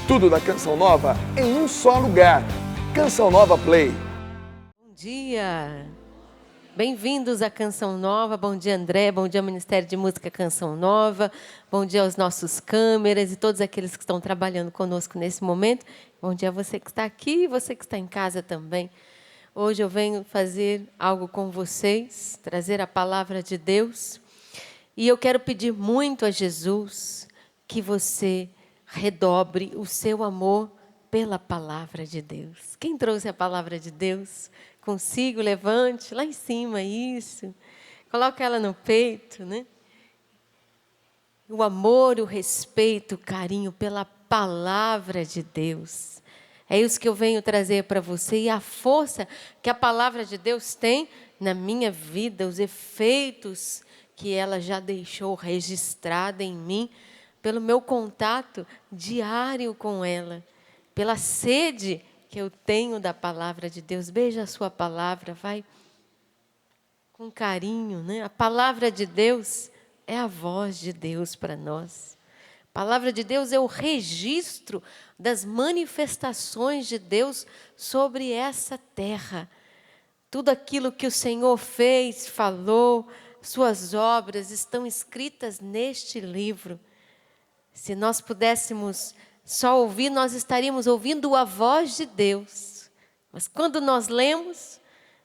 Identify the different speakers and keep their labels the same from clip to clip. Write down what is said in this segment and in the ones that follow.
Speaker 1: Tudo da Canção Nova em um só lugar. Canção Nova Play.
Speaker 2: Bom dia! Bem-vindos à Canção Nova. Bom dia, André. Bom dia, Ministério de Música Canção Nova. Bom dia aos nossos câmeras e todos aqueles que estão trabalhando conosco nesse momento. Bom dia a você que está aqui e você que está em casa também. Hoje eu venho fazer algo com vocês, trazer a palavra de Deus. E eu quero pedir muito a Jesus que você redobre o seu amor pela palavra de Deus. Quem trouxe a palavra de Deus consigo, levante lá em cima, isso. Coloque ela no peito, né? O amor, o respeito, o carinho pela palavra de Deus. É isso que eu venho trazer para você. E a força que a palavra de Deus tem na minha vida, os efeitos que ela já deixou registrada em mim, pelo meu contato diário com ela, pela sede que eu tenho da palavra de Deus. Beija a sua palavra, vai com carinho, né? A palavra de Deus é a voz de Deus para nós. A palavra de Deus é o registro das manifestações de Deus sobre essa terra. Tudo aquilo que o Senhor fez, falou, suas obras estão escritas neste livro. Se nós pudéssemos só ouvir, nós estaríamos ouvindo a voz de Deus. Mas quando nós lemos,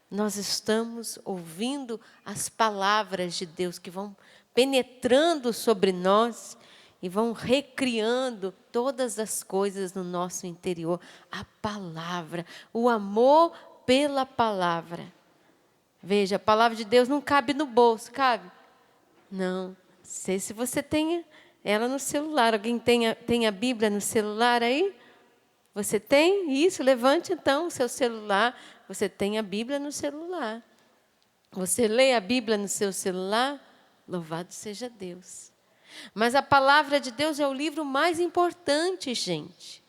Speaker 2: nós estamos ouvindo as palavras de Deus que vão penetrando sobre nós e vão recriando todas as coisas no nosso interior. A palavra, o amor pela palavra. Veja, a palavra de Deus não cabe no bolso, cabe? Não. Não sei se você tem ela no celular. Alguém tem a Bíblia no celular aí? Você tem? Isso, levante então o seu celular. Você tem a Bíblia no celular. Você lê a Bíblia no seu celular? Louvado seja Deus. Mas a palavra de Deus é o livro mais importante, gente.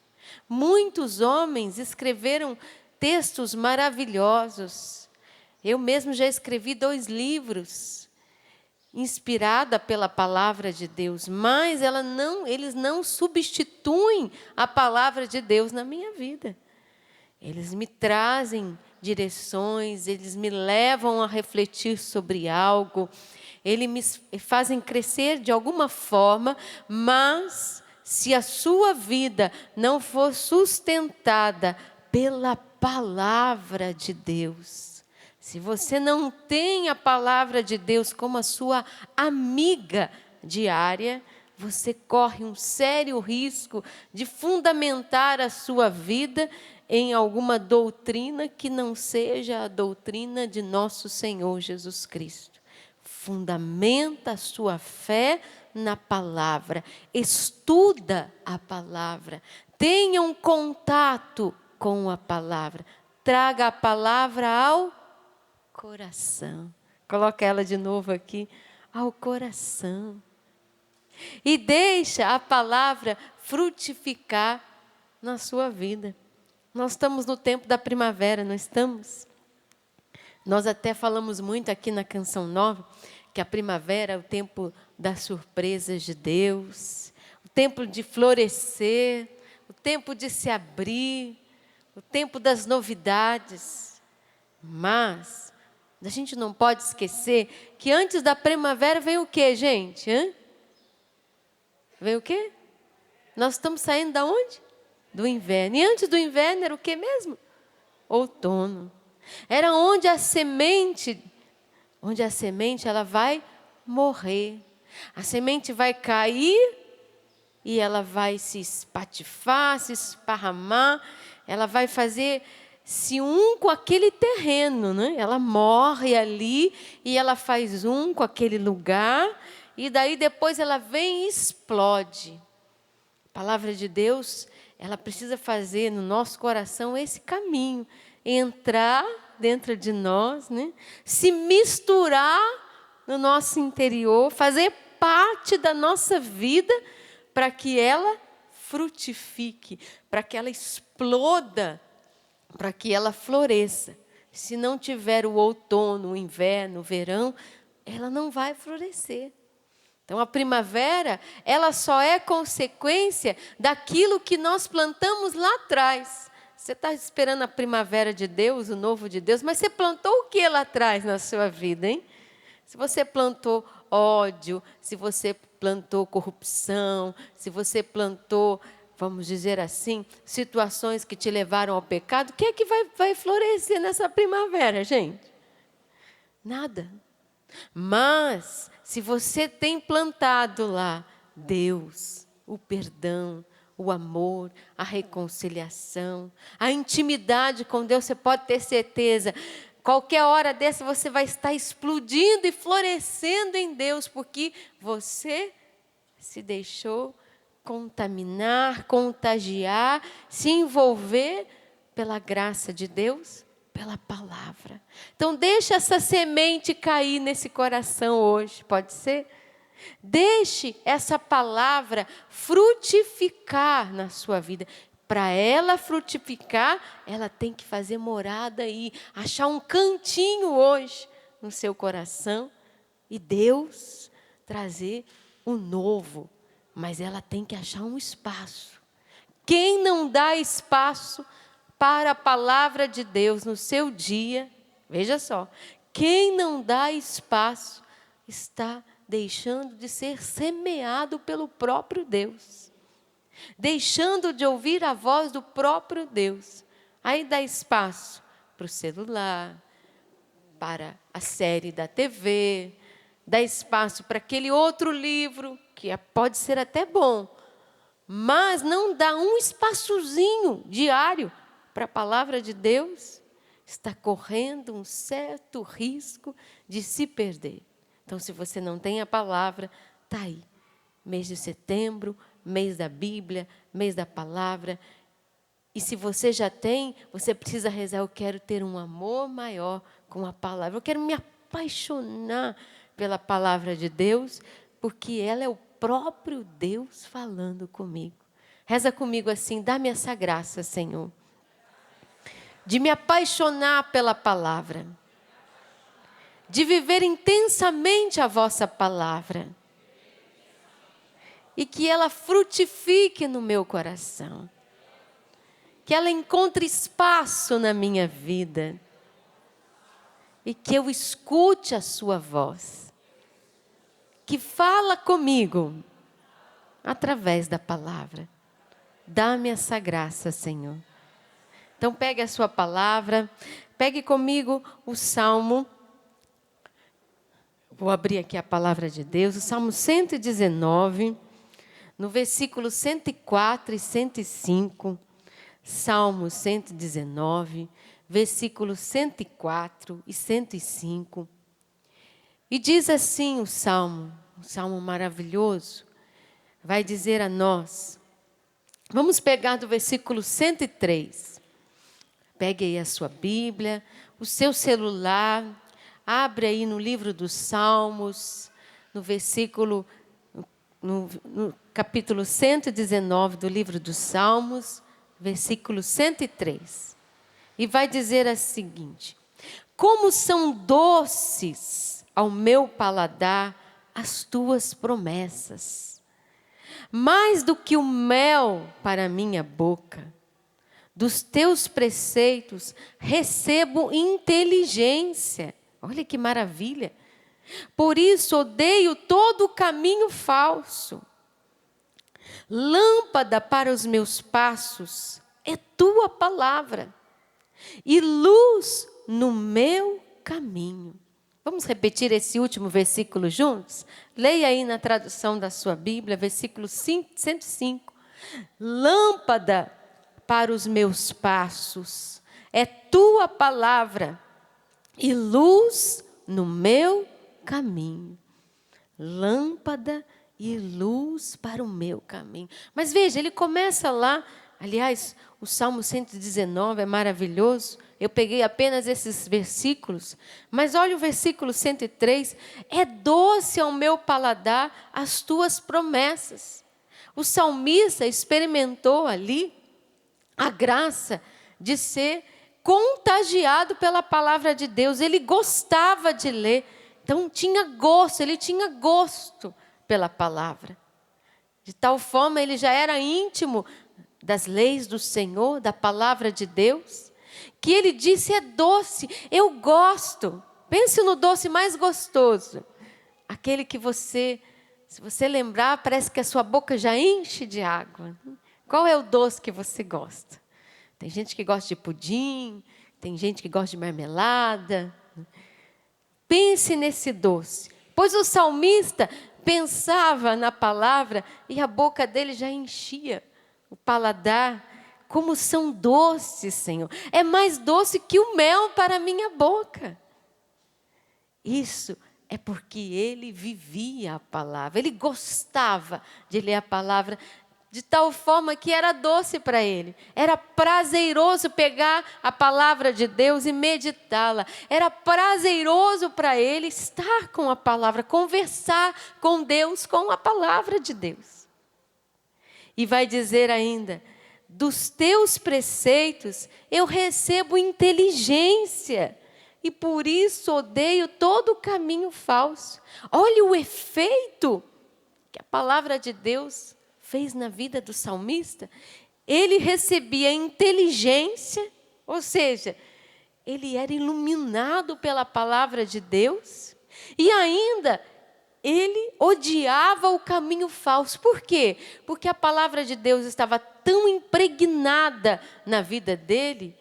Speaker 2: Muitos homens escreveram textos maravilhosos. Eu mesmo já escrevi 2 livros, inspirada pela palavra de Deus, mas eles não substituem a palavra de Deus na minha vida. Eles me trazem direções, eles me levam a refletir sobre algo, eles me fazem crescer de alguma forma, mas se a sua vida não for sustentada pela palavra de Deus, se você não tem a palavra de Deus como a sua amiga diária, você corre um sério risco de fundamentar a sua vida em alguma doutrina que não seja a doutrina de nosso Senhor Jesus Cristo. Fundamenta a sua fé na palavra, estuda a palavra, tenha um contato com a palavra, traga a palavra ao coração. Coloca ela de novo aqui, ao coração. E deixa a palavra frutificar na sua vida. Nós estamos no tempo da primavera, não estamos? Nós até falamos muito aqui na Canção Nova, que a primavera é o tempo das surpresas de Deus, o tempo de florescer, o tempo de se abrir, o tempo das novidades. Mas a gente não pode esquecer que antes da primavera vem o quê, gente? Vem o quê? Nós estamos saindo da onde? Do inverno. E antes do inverno era o quê mesmo? Outono. Era onde a semente ela vai morrer. A semente vai cair e ela vai se espatifar, se esparramar, ela vai fazer-se um com aquele terreno, né? Ela morre ali e ela faz um com aquele lugar, e daí depois ela vem e explode. A palavra de Deus, ela precisa fazer no nosso coração esse caminho, entrar dentro de nós, né? Se misturar no nosso interior, fazer parte da nossa vida, para que ela frutifique, para que ela exploda, para que ela floresça. Se não tiver o outono, o inverno, o verão, ela não vai florescer. Então, a primavera, ela só é consequência daquilo que nós plantamos lá atrás. Você está esperando a primavera de Deus, o novo de Deus, mas você plantou o que lá atrás na sua vida, hein? Se você plantou ódio, se você plantou corrupção, se você plantou, vamos dizer assim, situações que te levaram ao pecado, o que é que vai florescer nessa primavera, gente? Nada. Mas, se você tem plantado lá Deus, o perdão, o amor, a reconciliação, a intimidade com Deus, você pode ter certeza, qualquer hora dessa você vai estar explodindo e florescendo em Deus, porque você se deixou contaminar, contagiar, se envolver pela graça de Deus, pela palavra. Então, deixa essa semente cair nesse coração hoje, pode ser? Deixe essa palavra frutificar na sua vida. Para ela frutificar, ela tem que fazer morada aí, achar um cantinho hoje no seu coração e Deus trazer o novo. Mas ela tem que achar um espaço. Quem não dá espaço para a palavra de Deus no seu dia, veja só, quem não dá espaço está deixando de ser semeado pelo próprio Deus, deixando de ouvir a voz do próprio Deus. Aí dá espaço para o celular, para a série da TV, dá espaço para aquele outro livro, que pode ser até bom, mas não dá um espaçozinho diário para a palavra de Deus, está correndo um certo risco de se perder. Então, se você não tem a palavra, está aí. Mês de setembro, mês da Bíblia, mês da palavra. E se você já tem, você precisa rezar, eu quero ter um amor maior com a palavra. Eu quero me apaixonar pela palavra de Deus, porque ela é o próprio Deus falando comigo. Reza comigo assim, dá-me essa graça, Senhor, de me apaixonar pela palavra, de viver intensamente a vossa palavra, e que ela frutifique no meu coração, que ela encontre espaço na minha vida, e que eu escute a sua voz, que fala comigo através da palavra. Dá-me essa graça, Senhor. Então, pegue a sua palavra, pegue comigo o Salmo. Vou abrir aqui a palavra de Deus, o Salmo 119, no versículo 104 e 105. Salmo 119, versículos 104 e 105. E diz assim o Salmo, um Salmo maravilhoso, vai dizer a nós. Vamos pegar do versículo 103. Pegue aí a sua Bíblia, o seu celular, abre aí no livro dos Salmos, no versículo, no capítulo 119 do livro dos Salmos, versículo 103. E vai dizer o seguinte: como são doces ao meu paladar as tuas promessas, mais do que o mel para a minha boca. Dos teus preceitos recebo inteligência. Olha que maravilha. Por isso odeio todo o caminho falso. Lâmpada para os meus passos é tua palavra, e luz no meu caminho. Vamos repetir esse último versículo juntos? Leia aí na tradução da sua Bíblia, versículo 105. Lâmpada para os meus passos é tua palavra, e luz no meu caminho. Lâmpada e luz para o meu caminho. Mas veja, ele começa lá, aliás, o Salmo 119 é maravilhoso. Eu peguei apenas esses versículos, mas olha o versículo 103. É doce ao meu paladar as tuas promessas. O salmista experimentou ali a graça de ser contagiado pela palavra de Deus. Ele gostava de ler, então tinha gosto, ele tinha gosto pela palavra. De tal forma, ele já era íntimo das leis do Senhor, da palavra de Deus, que ele disse: é doce, eu gosto. Pense no doce mais gostoso. Aquele que você, se você lembrar, parece que a sua boca já enche de água. Qual é o doce que você gosta? Tem gente que gosta de pudim, tem gente que gosta de marmelada. Pense nesse doce. Pois o salmista pensava na palavra e a boca dele já enchia o paladar. Como são doces, Senhor. É mais doce que o mel para a minha boca. Isso é porque ele vivia a palavra. Ele gostava de ler a palavra de tal forma que era doce para ele. Era prazeroso pegar a palavra de Deus e meditá-la. Era prazeroso para ele estar com a palavra, conversar com Deus com a palavra de Deus. E vai dizer ainda: dos teus preceitos eu recebo inteligência, e por isso odeio todo o caminho falso. Olha o efeito que a palavra de Deus fez na vida do salmista. Ele recebia inteligência, ou seja, ele era iluminado pela palavra de Deus, e ainda ele odiava o caminho falso. Por quê? Porque a palavra de Deus estava tão impregnada na vida dele,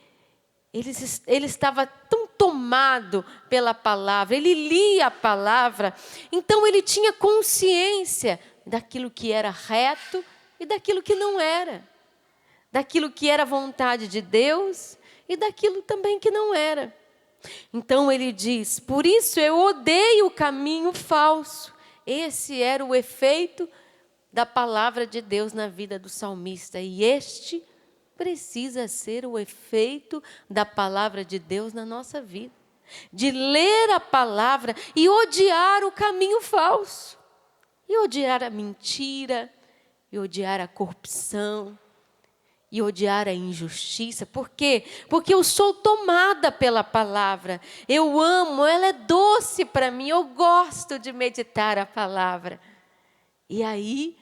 Speaker 2: ele estava tão tomado pela palavra, ele lia a palavra, então ele tinha consciência daquilo que era reto e daquilo que não era, daquilo que era vontade de Deus e daquilo também que não era. Então ele diz: por isso eu odeio o caminho falso. Esse era o efeito da palavra de Deus na vida do salmista, e este precisa ser o efeito da palavra de Deus na nossa vida, de ler a palavra e odiar o caminho falso, e odiar a mentira, e odiar a corrupção, e odiar a injustiça. Por quê? Porque eu sou tomada pela palavra, eu amo, ela é doce para mim, eu gosto de meditar a palavra. E aí,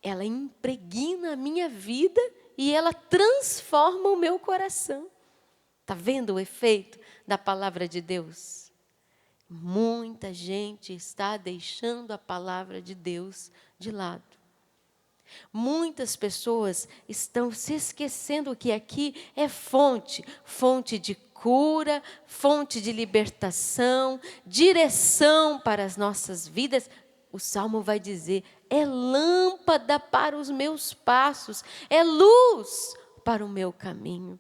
Speaker 2: ela impregna a minha vida e ela transforma o meu coração. Está vendo o efeito da palavra de Deus? Muita gente está deixando a palavra de Deus de lado. Muitas pessoas estão se esquecendo que aqui é fonte de cura, fonte de libertação, direção para as nossas vidas. O Salmo vai dizer: é lâmpada para os meus passos, é luz para o meu caminho.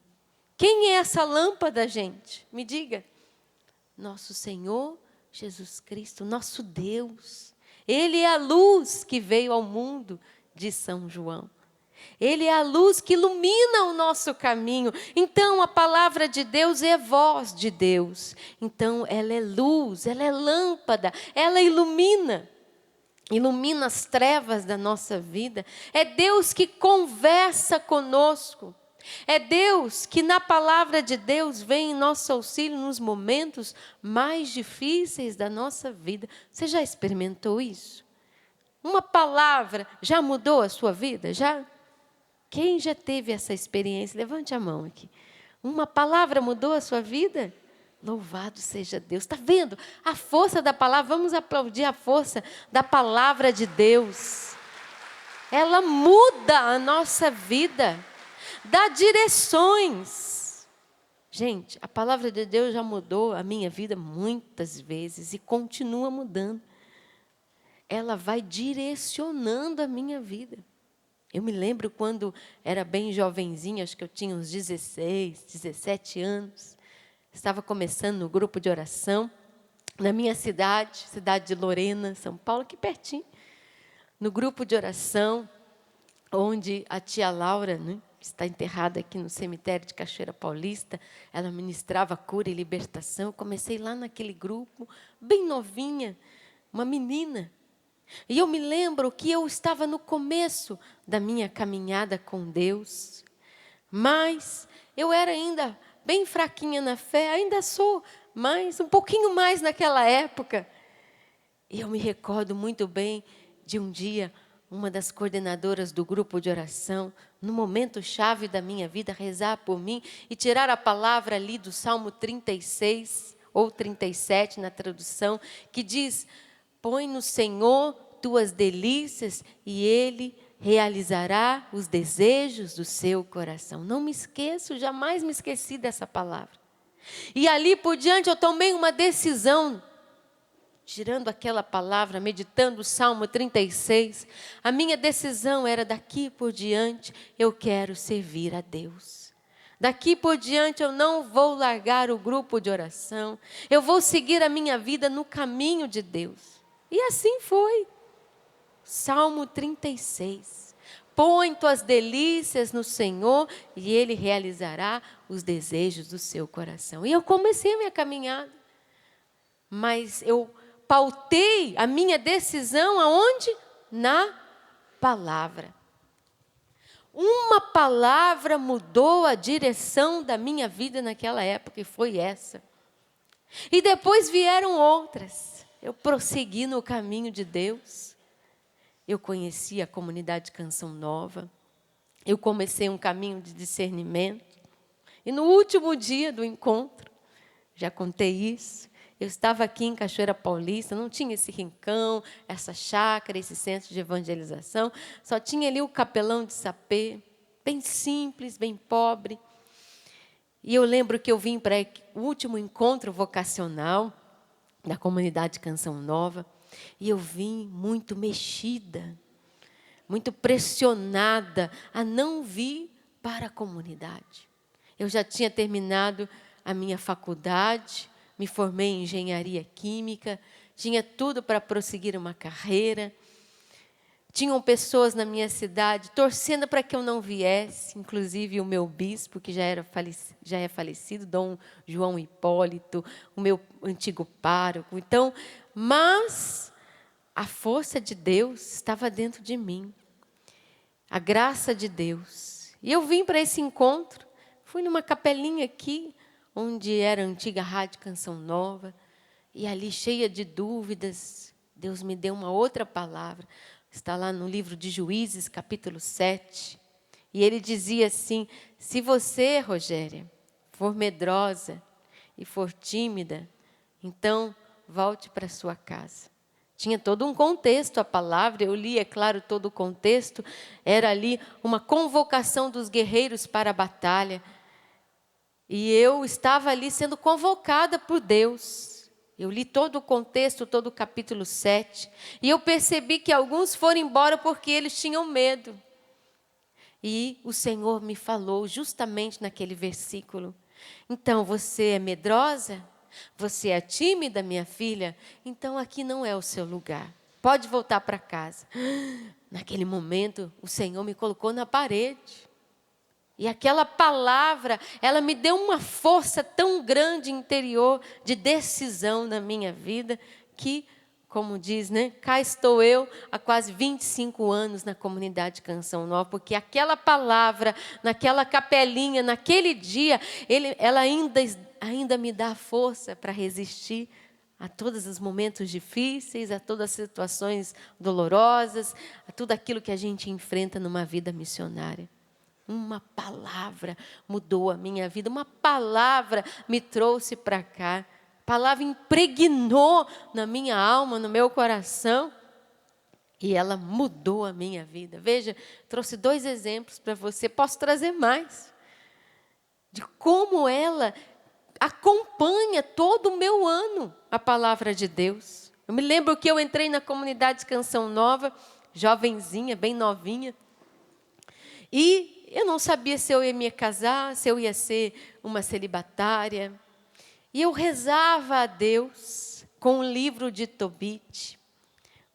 Speaker 2: Quem é essa lâmpada, gente? Me diga. Nosso Senhor Jesus Cristo, nosso Deus. Ele é a luz que veio ao mundo de São João. Ele é a luz que ilumina o nosso caminho. Então, a palavra de Deus é voz de Deus. Então, ela é luz, ela é lâmpada, ela ilumina as trevas da nossa vida. É Deus que conversa conosco. É Deus que na palavra de Deus vem em nosso auxílio nos momentos mais difíceis da nossa vida. Você já experimentou isso? Uma palavra já mudou a sua vida? Já? Quem já teve essa experiência? Levante a mão aqui. Uma palavra mudou a sua vida? Louvado seja Deus. Está vendo a força da palavra? Vamos aplaudir a força da palavra de Deus. Ela muda a nossa vida, dá direções. Gente, a palavra de Deus já mudou a minha vida muitas vezes e continua mudando. Ela vai direcionando a minha vida. Eu me lembro quando era bem jovenzinha, acho que eu tinha uns 16, 17 anos. Estava começando no grupo de oração, na minha cidade de Lorena, São Paulo, aqui pertinho. No grupo de oração, onde a tia Laura, que está enterrada aqui no cemitério de Cachoeira Paulista, ela ministrava cura e libertação. Eu comecei lá naquele grupo, bem novinha, uma menina. E eu me lembro que eu estava no começo da minha caminhada com Deus, mas eu era ainda bem fraquinha na fé, ainda sou, mas um pouquinho mais naquela época. E eu me recordo muito bem de um dia, uma das coordenadoras do grupo de oração, no momento chave da minha vida, rezar por mim e tirar a palavra ali do Salmo 36, ou 37 na tradução, que diz: põe no Senhor tuas delícias e Ele realizará os desejos do seu coração. Não me esqueço, jamais me esqueci dessa palavra. E ali por diante eu tomei uma decisão, tirando aquela palavra, meditando o Salmo 36, a minha decisão era: daqui por diante eu quero servir a Deus. Daqui por diante eu não vou largar o grupo de oração, eu vou seguir a minha vida no caminho de Deus. E assim foi. Salmo 36. Põe tuas delícias no Senhor e Ele realizará os desejos do seu coração. E eu comecei a minha caminhada, mas eu pautei a minha decisão aonde? Na palavra. Uma palavra mudou a direção da minha vida naquela época, e foi essa. E depois vieram outras. Eu prossegui no caminho de Deus. Eu conheci a comunidade Canção Nova. Eu comecei um caminho de discernimento. E no último dia do encontro, já contei isso, eu estava aqui em Cachoeira Paulista, não tinha esse rincão, essa chácara, esse centro de evangelização, só tinha ali o capelão de sapê, bem simples, bem pobre. E eu lembro que eu vim para o último encontro vocacional da comunidade Canção Nova, e eu vim muito mexida, muito pressionada a não vir para a comunidade. Eu já tinha terminado a minha faculdade, me formei em engenharia química, tinha tudo para prosseguir uma carreira. Tinham pessoas na minha cidade torcendo para que eu não viesse, inclusive o meu bispo, que já é falecido, Dom João Hipólito, o meu antigo pároco. Então, mas a força de Deus estava dentro de mim, a graça de Deus. E eu vim para esse encontro, fui numa capelinha aqui, onde era a antiga Rádio Canção Nova, e ali cheia de dúvidas, Deus me deu uma outra palavra. Está lá no livro de Juízes, capítulo 7. E ele dizia assim: se você, Rogéria, for medrosa e for tímida, então volte para sua casa. Tinha todo um contexto a palavra, eu li, é claro, todo o contexto. Era ali uma convocação dos guerreiros para a batalha. E eu estava ali sendo convocada por Deus. Eu li todo o contexto, todo o capítulo 7. E eu percebi que alguns foram embora porque eles tinham medo. E o Senhor me falou justamente naquele versículo: então, você é medrosa? Você é tímida, minha filha? Então aqui não é o seu lugar. Pode voltar para casa. Naquele momento, o Senhor me colocou na parede. E aquela palavra, ela me deu uma força tão grande interior de decisão na minha vida, que, como diz, né, cá estou eu há quase 25 anos na comunidade Canção Nova, porque aquela palavra, naquela capelinha, naquele dia, ela ainda me dá força para resistir a todos os momentos difíceis, a todas as situações dolorosas, a tudo aquilo que a gente enfrenta numa vida missionária. Uma palavra mudou a minha vida, uma palavra me trouxe para cá, a palavra impregnou na minha alma, no meu coração, e ela mudou a minha vida. Veja, trouxe 2 exemplos para você, posso trazer mais, de como ela acompanha todo o meu ano, a palavra de Deus. Eu me lembro que eu entrei na comunidade Canção Nova, jovenzinha, bem novinha, e eu não sabia se eu ia me casar, se eu ia ser uma celibatária. E eu rezava a Deus com o livro de Tobit,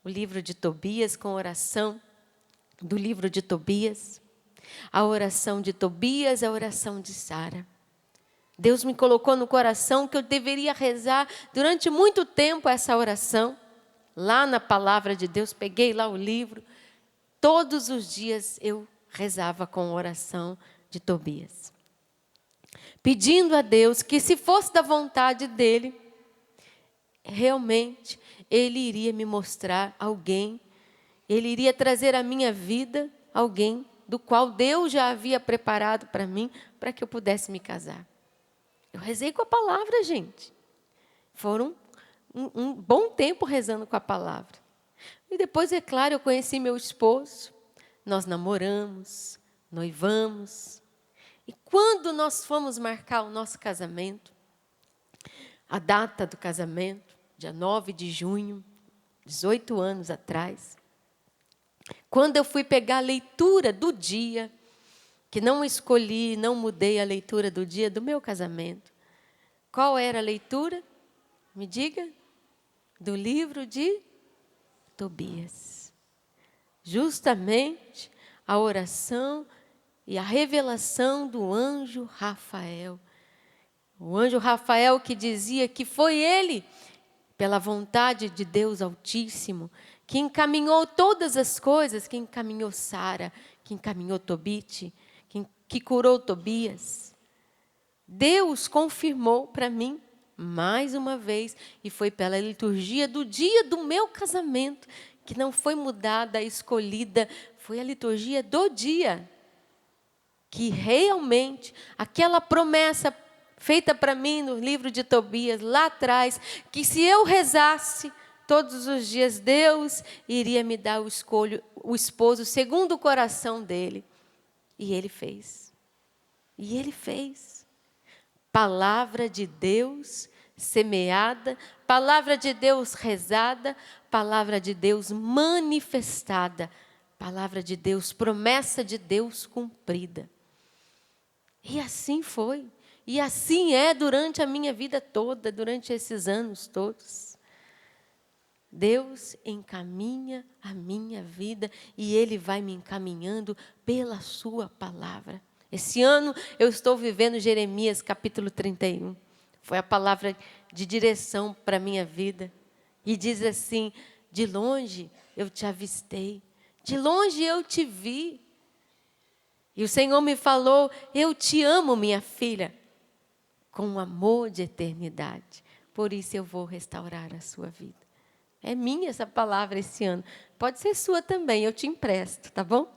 Speaker 2: o livro de Tobias, com oração do livro de Tobias, a oração de Tobias, a oração de Sara. Deus me colocou no coração que eu deveria rezar durante muito tempo essa oração. Lá na palavra de Deus, peguei lá o livro. Todos os dias eu rezava com a oração de Tobias, pedindo a Deus que, se fosse da vontade dele, realmente Ele iria me mostrar alguém Ele iria trazer à minha vida alguém do qual Deus já havia preparado para mim, para que eu pudesse me casar. Eu rezei com a palavra, gente. Foram um bom tempo rezando com a palavra. E depois, é claro, eu conheci meu esposo. Nós namoramos, noivamos. E quando nós fomos marcar o nosso casamento, a data do casamento, dia 9 de junho, 18 anos atrás, quando eu fui pegar a leitura do dia, que não escolhi, não mudei a leitura do dia do meu casamento. Qual era a leitura? Me diga. Do livro de Tobias. Justamente a oração e a revelação do anjo Rafael. O anjo Rafael que dizia que foi ele, pela vontade de Deus Altíssimo, que encaminhou todas as coisas, que encaminhou Sara, que encaminhou Tobite, que curou Tobias. Deus confirmou para mim, mais uma vez, e foi pela liturgia do dia do meu casamento, que não foi mudada, escolhida, foi a liturgia do dia, que realmente aquela promessa feita para mim no livro de Tobias, lá atrás, que se eu rezasse todos os dias, Deus iria me dar o esposo segundo o coração dele. E ele fez. E ele fez. Palavra de Deus semeada, palavra de Deus rezada, palavra de Deus manifestada, palavra de Deus, promessa de Deus cumprida. E assim foi. E assim é durante a minha vida toda, durante esses anos todos. Deus encaminha a minha vida e Ele vai me encaminhando pela sua palavra. Esse ano eu estou vivendo Jeremias capítulo 31. Foi a palavra de direção para a minha vida. E diz assim: de longe eu te avistei, de longe eu te vi. E o Senhor me falou: eu te amo, minha filha, com um amor de eternidade. Por isso eu vou restaurar a sua vida. É minha essa palavra esse ano. Pode ser sua também, eu te empresto, tá bom?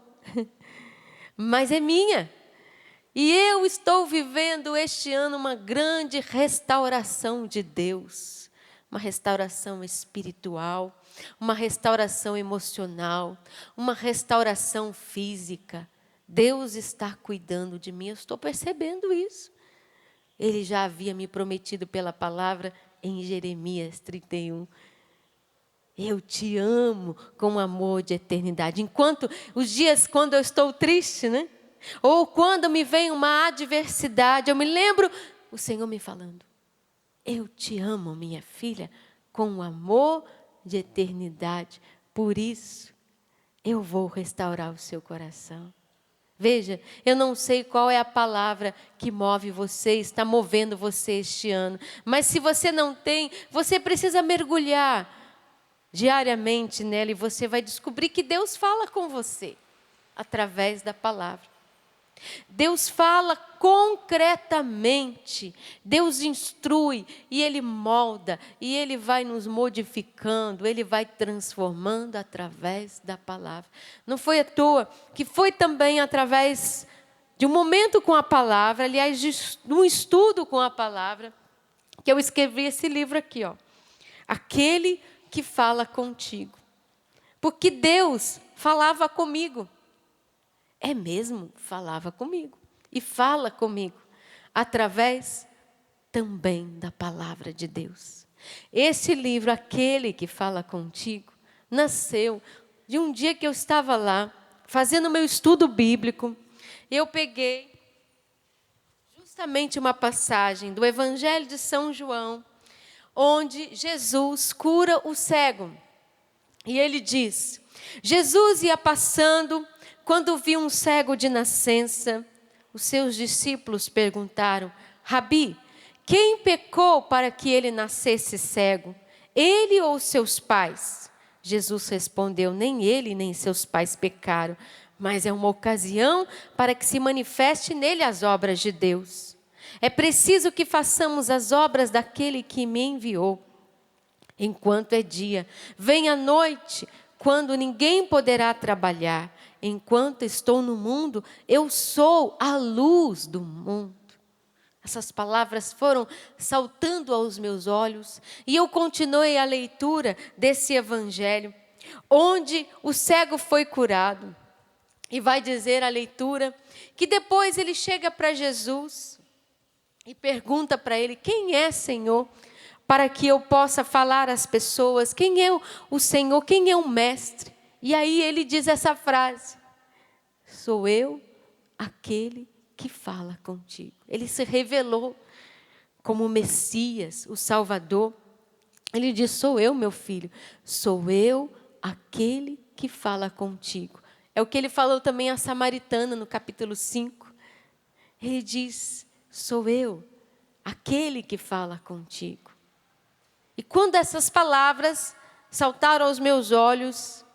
Speaker 2: Mas é minha. E eu estou vivendo este ano uma grande restauração de Deus. Uma restauração espiritual, uma restauração emocional, uma restauração física. Deus está cuidando de mim, eu estou percebendo isso. Ele já havia me prometido pela palavra em Jeremias 31. Eu te amo com amor de eternidade. Enquanto os dias quando eu estou triste, né? Ou quando me vem uma adversidade, eu me lembro o Senhor me falando: eu te amo, minha filha, com amor de eternidade. Por isso, eu vou restaurar o seu coração. Veja, eu não sei qual é a palavra que move você, está movendo você este ano. Mas se você não tem, você precisa mergulhar diariamente nela e você vai descobrir que Deus fala com você através da palavra. Deus fala concretamente, Deus instrui e Ele molda e Ele vai nos modificando, Ele vai transformando através da palavra. Não foi à toa que foi também através de um momento com a palavra, aliás, de um estudo com a palavra, que eu escrevi esse livro aqui, ó. Aquele que fala contigo. Porque Deus falava comigo. É mesmo, falava comigo. E fala comigo. Através também da palavra de Deus. Esse livro, Aquele que Fala Contigo, nasceu de um dia que eu estava lá, fazendo meu estudo bíblico. Eu peguei justamente uma passagem do Evangelho de São João, onde Jesus cura o cego. E ele diz: Jesus ia passando, quando viu um cego de nascença, os seus discípulos perguntaram: Rabi, quem pecou para que ele nascesse cego? Ele ou seus pais? Jesus respondeu: nem ele nem seus pais pecaram, mas é uma ocasião para que se manifeste nele as obras de Deus. É preciso que façamos as obras daquele que me enviou, enquanto é dia. Vem a noite, quando ninguém poderá trabalhar. Enquanto estou no mundo, eu sou a luz do mundo. Essas palavras foram saltando aos meus olhos e eu continuei a leitura desse evangelho, onde o cego foi curado. E vai dizer a leitura que depois ele chega para Jesus e pergunta para ele: quem é, Senhor, para que eu possa falar às pessoas? Quem é o Senhor? Quem é o Mestre? E aí ele diz essa frase: sou eu aquele que fala contigo. Ele se revelou como o Messias, o Salvador. Ele diz: sou eu, meu filho, sou eu aquele que fala contigo. É o que ele falou também à samaritana no capítulo 5. Ele diz: sou eu aquele que fala contigo. E quando essas palavras saltaram aos meus olhos,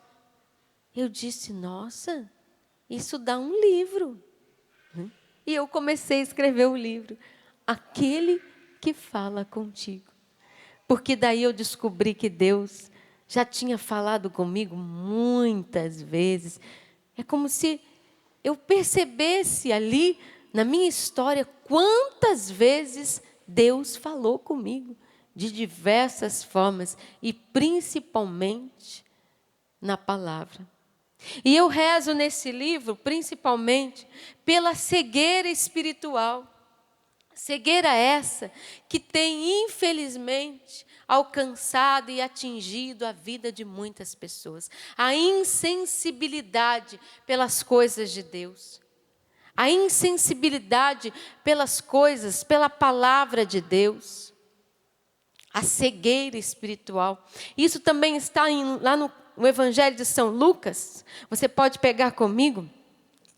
Speaker 2: eu disse: nossa, isso dá um livro. E eu comecei a escrever o livro, Aquele que Fala Contigo. Porque daí eu descobri que Deus já tinha falado comigo muitas vezes. É como se eu percebesse ali, na minha história, quantas vezes Deus falou comigo, de diversas formas, e principalmente na palavra. E eu rezo nesse livro, principalmente, pela cegueira espiritual. Cegueira essa que tem, infelizmente, alcançado e atingido a vida de muitas pessoas. A insensibilidade pelas coisas de Deus. A insensibilidade pelas coisas, pela palavra de Deus. A cegueira espiritual. Isso também está lá no Evangelho de São Lucas. Você pode pegar comigo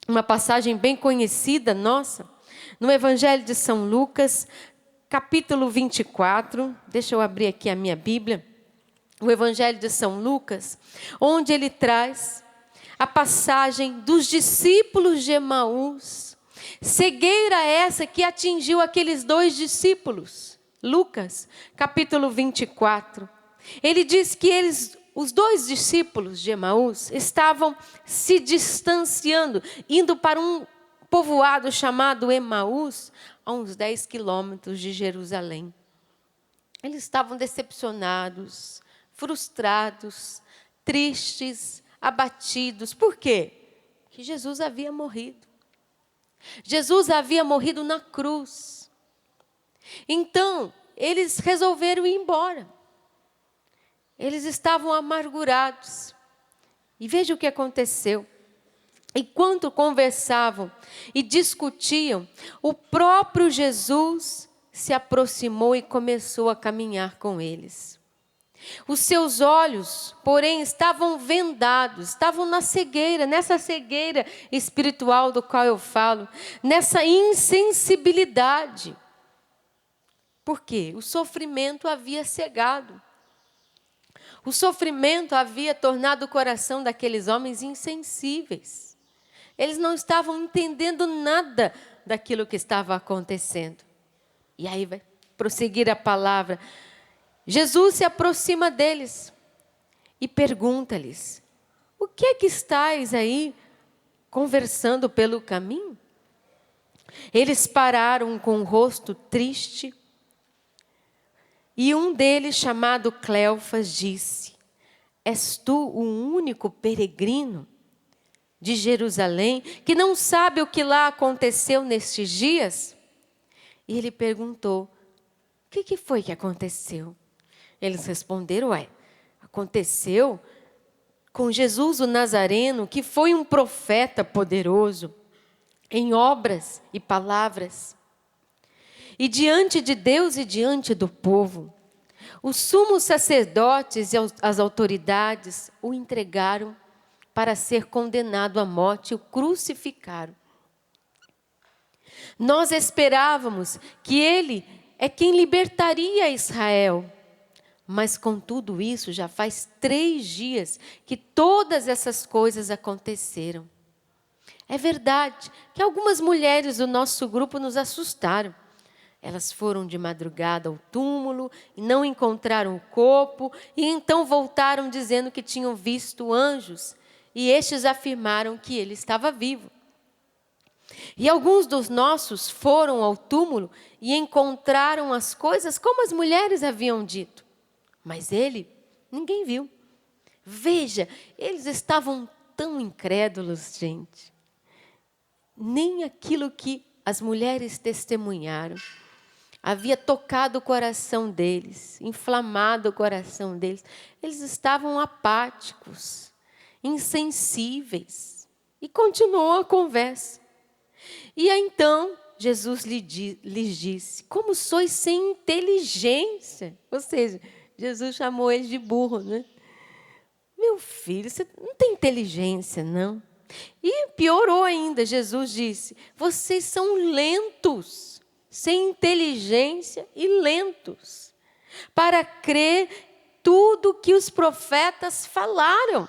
Speaker 2: uma passagem bem conhecida nossa. No Evangelho de São Lucas, capítulo 24. Deixa eu abrir aqui a minha Bíblia. O Evangelho de São Lucas, onde ele traz a passagem dos discípulos de Emaús. Cegueira essa que atingiu aqueles 2 discípulos. Lucas, capítulo 24. Ele diz que os 2 discípulos de Emaús estavam se distanciando, indo para um povoado chamado Emaús, a uns 10 quilômetros de Jerusalém. Eles estavam decepcionados, frustrados, tristes, abatidos. Por quê? Porque Jesus havia morrido. Jesus havia morrido na cruz. Então, eles resolveram ir embora. Eles estavam amargurados. E veja o que aconteceu. Enquanto conversavam e discutiam, o próprio Jesus se aproximou e começou a caminhar com eles. Os seus olhos, porém, estavam vendados, estavam na cegueira, nessa cegueira espiritual do qual eu falo, nessa insensibilidade. Por quê? O sofrimento havia cegado. O sofrimento havia tornado o coração daqueles homens insensíveis. Eles não estavam entendendo nada daquilo que estava acontecendo. E aí vai prosseguir a palavra. Jesus se aproxima deles e pergunta-lhes: o que é que estáis aí conversando pelo caminho? Eles pararam com o rosto triste. E um deles, chamado Cleofas, disse: és tu o único peregrino de Jerusalém que não sabe o que lá aconteceu nestes dias? E ele perguntou: o que foi que aconteceu? Eles responderam: aconteceu com Jesus o Nazareno, que foi um profeta poderoso em obras e palavras. E diante de Deus e diante do povo, os sumos sacerdotes e as autoridades o entregaram para ser condenado à morte e o crucificaram. Nós esperávamos que ele é quem libertaria Israel. Mas com tudo isso, já faz 3 dias que todas essas coisas aconteceram. É verdade que algumas mulheres do nosso grupo nos assustaram. Elas foram de madrugada ao túmulo e não encontraram o corpo, e então voltaram dizendo que tinham visto anjos, e estes afirmaram que ele estava vivo. E alguns dos nossos foram ao túmulo e encontraram as coisas como as mulheres haviam dito. Mas ele, ninguém viu. Veja, eles estavam tão incrédulos, gente. Nem aquilo que as mulheres testemunharam havia tocado o coração deles, inflamado o coração deles. Eles estavam apáticos, insensíveis. E continuou a conversa. E aí, então, Jesus lhes disse: como sois sem inteligência? Ou seja, Jesus chamou eles de burro, né? Meu filho, você não tem inteligência, não. E piorou ainda, Jesus disse: vocês são lentos, sem inteligência e lentos, para crer tudo que os profetas falaram.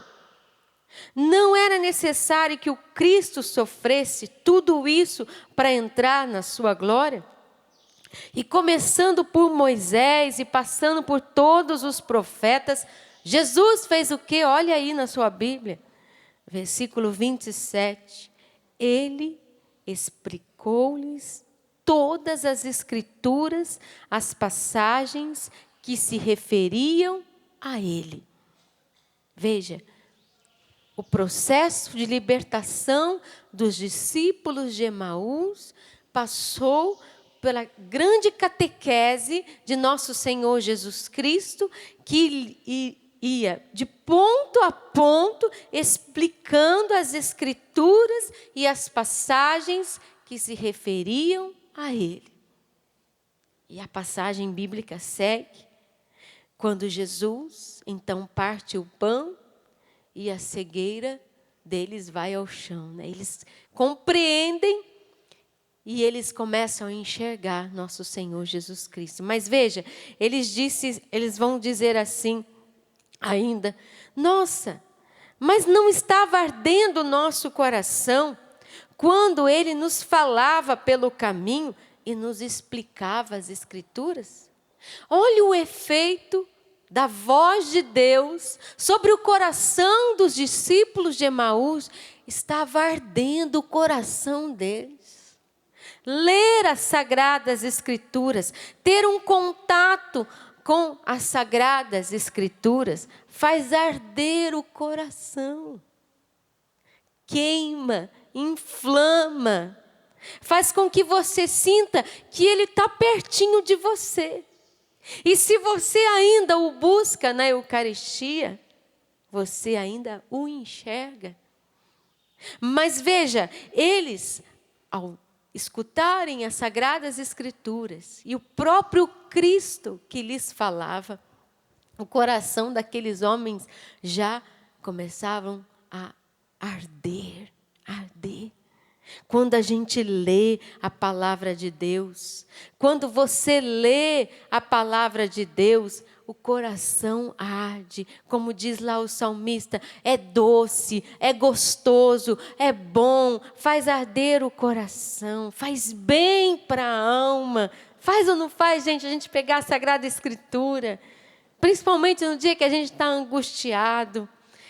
Speaker 2: Não era necessário que o Cristo sofresse tudo isso para entrar na sua glória? E começando por Moisés e passando por todos os profetas, Jesus fez o quê? Olha aí na sua Bíblia, versículo 27. Ele explicou-lhes todas as Escrituras, as passagens que se referiam a ele. Veja, o processo de libertação dos discípulos de Emaús passou pela grande catequese de nosso Senhor Jesus Cristo, que ia de ponto a ponto explicando as Escrituras e as passagens que se referiam a ele. E a passagem bíblica segue, quando Jesus então parte o pão, e a cegueira deles vai ao chão, né? Eles compreendem e eles começam a enxergar nosso Senhor Jesus Cristo. Mas veja, eles vão dizer assim ainda: nossa, mas não estava ardendo o nosso coração quando ele nos falava pelo caminho e nos explicava as Escrituras? Olha o efeito da voz de Deus sobre o coração dos discípulos de Emaús. Estava ardendo o coração deles. Ler as Sagradas Escrituras, ter um contato com as Sagradas Escrituras, faz arder o coração. Queima, inflama, faz com que você sinta que Ele está pertinho de você. E se você ainda o busca na Eucaristia, você ainda o enxerga. Mas veja, eles, ao escutarem as Sagradas Escrituras e o próprio Cristo que lhes falava, o coração daqueles homens já começavam a arder. Quando a gente lê a palavra de Deus, quando você lê a palavra de Deus, o coração arde, como diz lá o salmista, é doce, é gostoso, é bom, faz arder o coração, faz bem para a alma. Faz ou não faz, gente, a gente pegar a Sagrada Escritura, principalmente no dia que a gente está angustiado,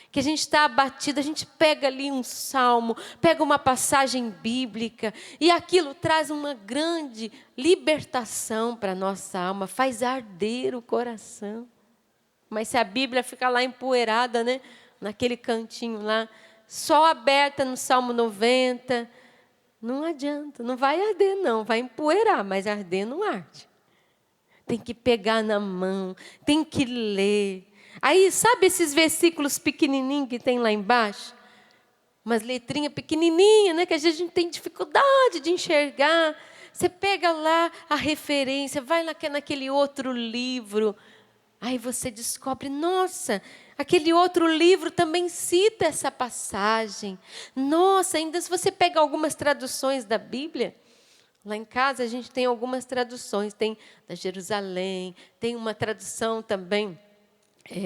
Speaker 2: que a gente está abatido, a gente pega ali um salmo, pega uma passagem bíblica, e aquilo traz uma grande libertação para a nossa alma, faz arder o coração. Mas se a Bíblia fica lá empoeirada, né, naquele cantinho lá, só aberta no Salmo 90, não adianta, não vai arder não, vai empoeirar, mas arder não arde. Tem que pegar na mão, tem que ler. Aí, sabe esses versículos pequenininhos que tem lá embaixo? Umas letrinhas pequenininhas, né? Que às vezes a gente tem dificuldade de enxergar. Você pega lá a referência, vai lá naquele outro livro. Aí você descobre, nossa, aquele outro livro também cita essa passagem. Nossa, ainda se você pega algumas traduções da Bíblia, lá em casa a gente tem algumas traduções. Tem da Jerusalém, tem uma tradução também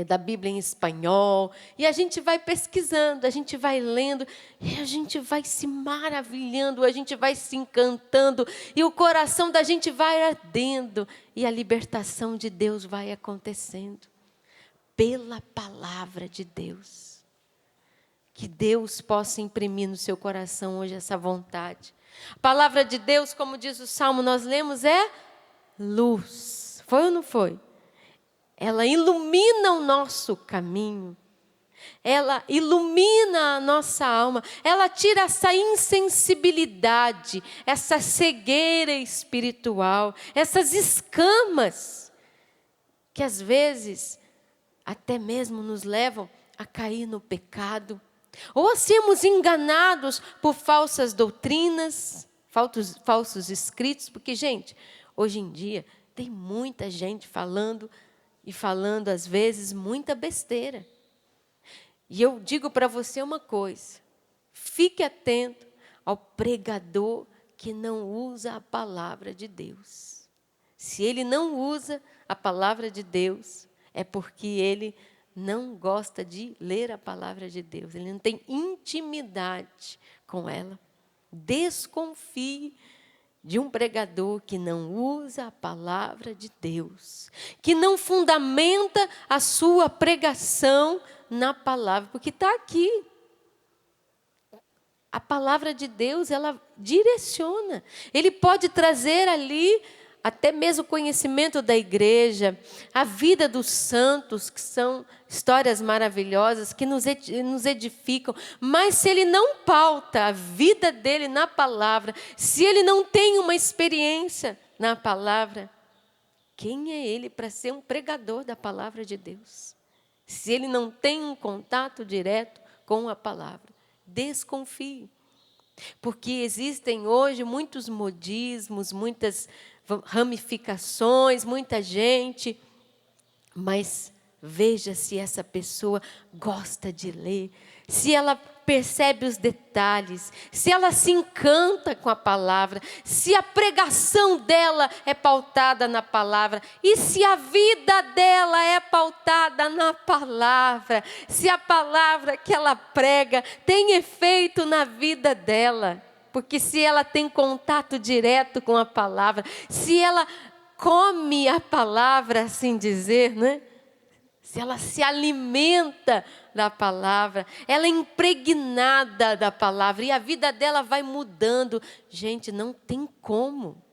Speaker 2: da Bíblia em espanhol, e a gente vai pesquisando, a gente vai lendo, e a gente vai se maravilhando, a gente vai se encantando, e o coração da gente vai ardendo, e a libertação de Deus vai acontecendo, pela palavra de Deus. Que Deus possa imprimir no seu coração hoje essa vontade. A palavra de Deus, como diz o Salmo, nós lemos, é luz. Foi ou não foi? Ela ilumina o nosso caminho. Ela ilumina a nossa alma. Ela tira essa insensibilidade, essa cegueira espiritual, essas escamas que às vezes até mesmo nos levam a cair no pecado, ou a sermos enganados por falsas doutrinas, falsos escritos, porque, gente, hoje em dia tem muita gente falando às vezes muita besteira. E eu digo para você uma coisa: fique atento ao pregador que não usa a palavra de Deus. Se ele não usa a palavra de Deus, é porque ele não gosta de ler a palavra de Deus. Ele não tem intimidade com ela. Desconfie de um pregador que não usa a palavra de Deus, que não fundamenta a sua pregação na palavra, porque está aqui. A palavra de Deus, ela direciona. Ele pode trazer ali até mesmo o conhecimento da igreja, a vida dos santos, que são histórias maravilhosas, que nos edificam. Mas se ele não pauta a vida dele na palavra, se ele não tem uma experiência na palavra, quem é ele para ser um pregador da palavra de Deus? Se ele não tem um contato direto com a palavra, desconfie. Porque existem hoje muitos modismos, muitas ramificações, muita gente, mas veja se essa pessoa gosta de ler, se ela percebe os detalhes, se ela se encanta com a palavra, se a pregação dela é pautada na palavra, e se a vida dela é pautada na palavra, se a palavra que ela prega tem efeito na vida dela. Porque se ela tem contato direto com a palavra, se ela come a palavra, assim dizer, né? Se ela se alimenta da palavra, ela é impregnada da palavra e a vida dela vai mudando. Gente, não tem como.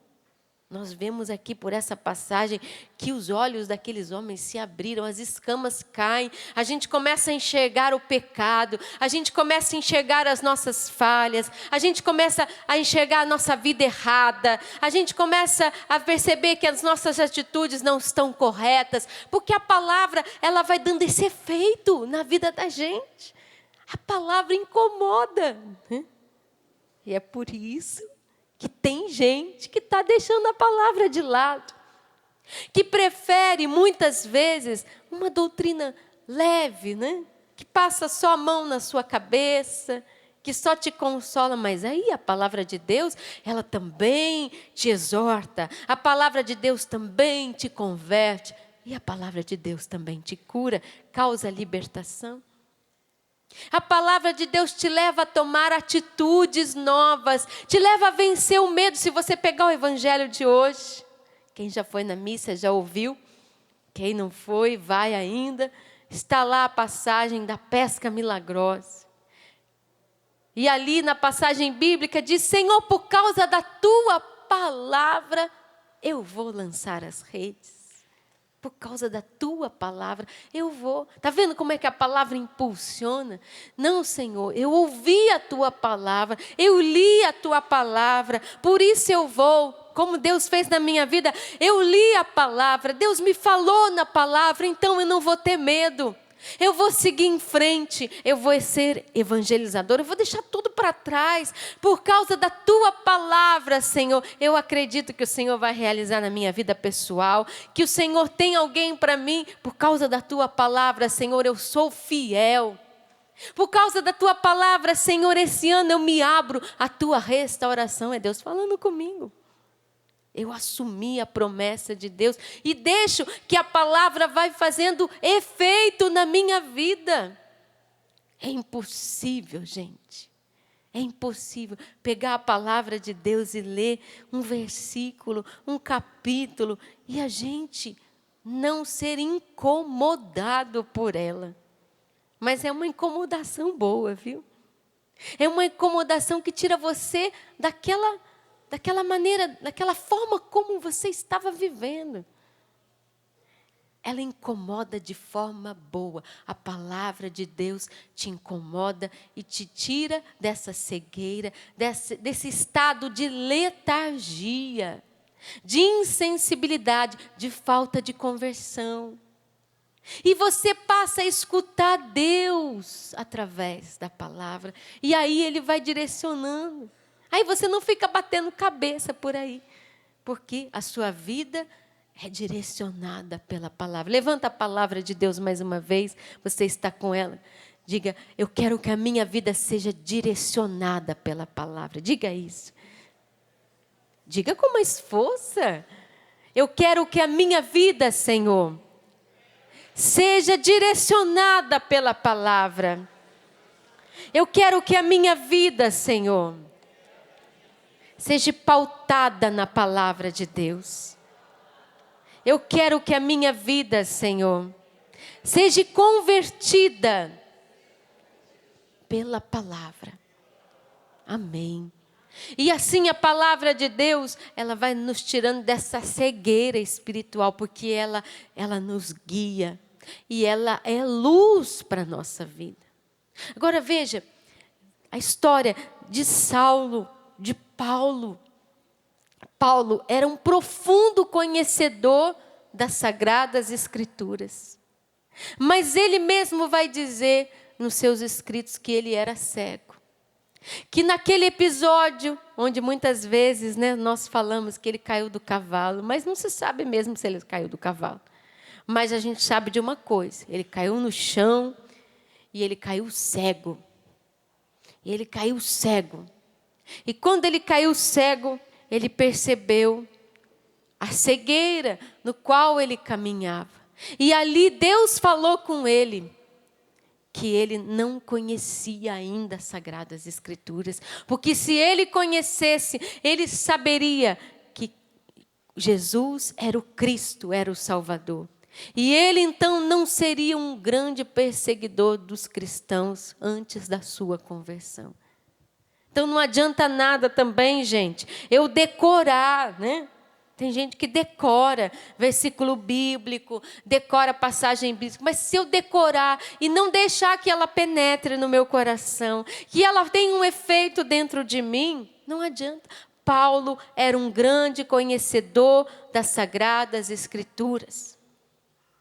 Speaker 2: Nós vemos aqui por essa passagem que os olhos daqueles homens se abriram, as escamas caem, a gente começa a enxergar o pecado, a gente começa a enxergar as nossas falhas, a gente começa a enxergar a nossa vida errada, a gente começa a perceber que as nossas atitudes não estão corretas, porque a palavra, ela vai dando esse efeito na vida da gente. A palavra incomoda, né? E é por isso que tem gente que está deixando a palavra de lado, que prefere muitas vezes uma doutrina leve, né? Que passa só a mão na sua cabeça, que só te consola, mas aí a palavra de Deus, ela também te exorta, a palavra de Deus também te converte, e a palavra de Deus também te cura, causa libertação. A palavra de Deus te leva a tomar atitudes novas, te leva a vencer o medo. Se você pegar o evangelho de hoje, quem já foi na missa já ouviu, quem não foi, vai ainda, está lá a passagem da pesca milagrosa. E ali na passagem bíblica diz: Senhor, por causa da tua palavra, eu vou lançar as redes. Por causa da tua palavra, eu vou. Está vendo como é que a palavra impulsiona? Não, Senhor, eu ouvi a tua palavra, eu li a tua palavra, por isso eu vou. Como Deus fez na minha vida, eu li a palavra, Deus me falou na palavra, então eu não vou ter medo. Eu vou seguir em frente, eu vou ser evangelizador, eu vou deixar tudo para trás, por causa da tua palavra, Senhor. Eu acredito que o Senhor vai realizar na minha vida pessoal, que o Senhor tem alguém para mim, por causa da tua palavra, Senhor, eu sou fiel. Por causa da tua palavra, Senhor, esse ano eu me abro à tua restauração. É Deus falando comigo. Eu assumi a promessa de Deus e deixo que a palavra vai fazendo efeito na minha vida. É impossível, gente. É impossível pegar a palavra de Deus e ler um versículo, um capítulo, e a gente não ser incomodado por ela. Mas é uma incomodação boa, viu? É uma incomodação que tira você daquela maneira, daquela forma como você estava vivendo. Ela incomoda de forma boa. A palavra de Deus te incomoda e te tira dessa cegueira, desse estado de letargia, de insensibilidade, de falta de conversão. E você passa a escutar Deus através da palavra. E aí Ele vai direcionando. Aí você não fica batendo cabeça por aí. Porque a sua vida é direcionada pela palavra. Levanta a palavra de Deus mais uma vez. Você está com ela. Diga, eu quero que a minha vida seja direcionada pela palavra. Diga isso. Diga com mais força. Eu quero que a minha vida, Senhor, seja direcionada pela palavra. Eu quero que a minha vida, Senhor, seja pautada na palavra de Deus. Eu quero que a minha vida, Senhor, seja convertida pela palavra. Amém. E assim a palavra de Deus, ela vai nos tirando dessa cegueira espiritual, porque ela nos guia. E ela é luz para a nossa vida. Agora veja, a história de Saulo, de Paulo. Paulo era um profundo conhecedor das Sagradas Escrituras. Mas ele mesmo vai dizer nos seus escritos que ele era cego. Que naquele episódio, onde muitas vezes nós falamos que ele caiu do cavalo, mas não se sabe mesmo se ele caiu do cavalo. Mas a gente sabe de uma coisa, ele caiu no chão e ele caiu cego. E ele caiu cego. E quando ele caiu cego, ele percebeu a cegueira no qual ele caminhava. E ali Deus falou com ele que ele não conhecia ainda as Sagradas Escrituras. Porque se ele conhecesse, ele saberia que Jesus era o Cristo, era o Salvador. E ele então não seria um grande perseguidor dos cristãos antes da sua conversão. Então não adianta nada também, gente, eu decorar, né? Tem gente que decora versículo bíblico, decora passagem bíblica, mas se eu decorar e não deixar que ela penetre no meu coração, que ela tenha um efeito dentro de mim, não adianta. Paulo era um grande conhecedor das Sagradas Escrituras,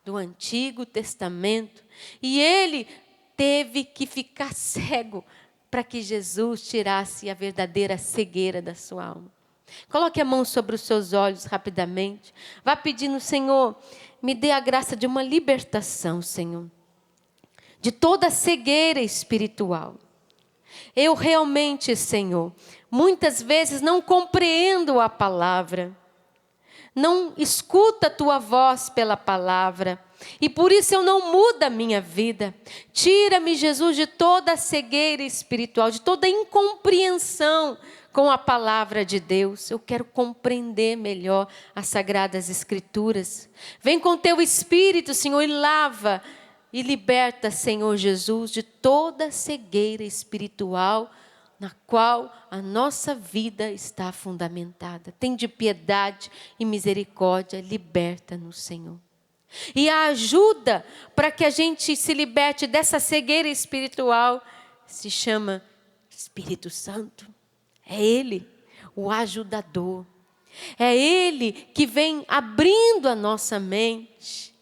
Speaker 2: do Antigo Testamento, e ele teve que ficar cego para que Jesus tirasse a verdadeira cegueira da sua alma. Coloque a mão sobre os seus olhos rapidamente. Vá pedindo, Senhor, me dê a graça de uma libertação, Senhor, de toda a cegueira espiritual. Eu realmente, Senhor, muitas vezes não compreendo a palavra, não escuto a tua voz pela palavra, e por isso eu não mudo a minha vida. Tira-me, Jesus, de toda a cegueira espiritual, de toda a incompreensão com a palavra de Deus. Eu quero compreender melhor as Sagradas Escrituras. Vem com teu Espírito, Senhor, e lava e liberta, Senhor Jesus, de toda a cegueira espiritual na qual a nossa vida está fundamentada. Tende piedade e misericórdia, liberta-nos, Senhor. E a ajuda para que a gente se liberte dessa cegueira espiritual se chama Espírito Santo. É Ele, o ajudador. É Ele que vem abrindo a nossa mente.